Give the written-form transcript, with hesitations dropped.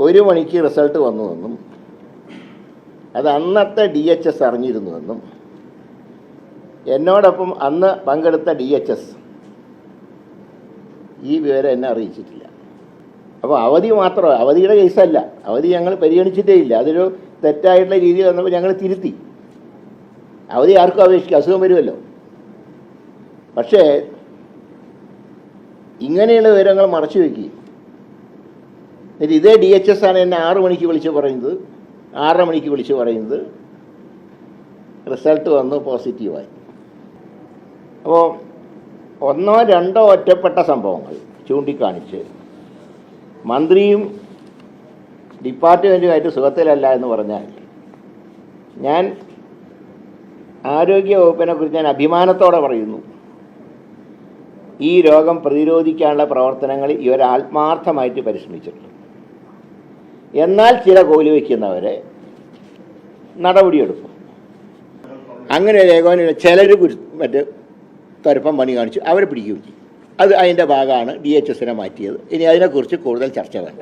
1 മണിക്ക് റിസൾട്ട് വന്നുവെന്നും അത് അന്നത്തെ DHS അറിഞ്ഞിരുന്നുവെന്നും എന്നോടൊപ്പം അന്ന് പങ്കെടുത്ത DHS ഈ വിവരം എന്നെ അറിയിച്ചിട്ടില്ല. അപ്പോൾ അവധി മാത്രമല്ല, അവധിയുടെ കേസല്ല, അവധി ഞങ്ങൾ പരിഗണിച്ചിട്ടേ ഇല്ല. അതൊരു തെറ്റായിട്ടുള്ള രീതി വന്നപ്പോൾ ഞങ്ങൾ തിരുത്തി. അവധി ആർക്കും അപേക്ഷിക്കും, അസുഖം വരുമല്ലോ. പക്ഷേ ഇങ്ങനെയുള്ള വിവരങ്ങൾ മറച്ചു വയ്ക്കുകയും എന്നിട്ട് ഇതേ DHS ആണ് എന്നെ 6 മണിക്ക് വിളിച്ച് പറയുന്നത്, 6:30 മണിക്ക് വിളിച്ച് പറയുന്നത് റിസൾട്ട് വന്നു പോസിറ്റീവായി. അപ്പോൾ 1 or 2 ഒറ്റപ്പെട്ട സംഭവങ്ങൾ ചൂണ്ടിക്കാണിച്ച് മന്ത്രിയും ഡിപ്പാർട്ട്മെൻറ്റുമായിട്ട് സുഖത്തിലല്ല എന്ന് പറഞ്ഞാൽ ഞാൻ ആരോഗ്യ വകുപ്പിനെ കുറിച്ച് ഞാൻ അഭിമാനത്തോടെ പറയുന്നു, ഈ രോഗം പ്രതിരോധിക്കാനുള്ള പ്രവർത്തനങ്ങളിൽ ഇവർ ആത്മാർത്ഥമായിട്ട് പരിശ്രമിച്ചിട്ടുണ്ട്. എന്നാൽ ചില കോലി വയ്ക്കുന്നവരെ നടപടിയെടുക്കും. അങ്ങനെ ഏകോപനം ചിലർ മറ്റേ തുരപ്പം പണി കാണിച്ചു അവരെ പിടിക്കുകയും ചെയ്യും. അത് അതിൻ്റെ ഭാഗമാണ് DHSനെ മാറ്റിയത്. ഇനി അതിനെക്കുറിച്ച് കൂടുതൽ ചർച്ച വേണ്ട.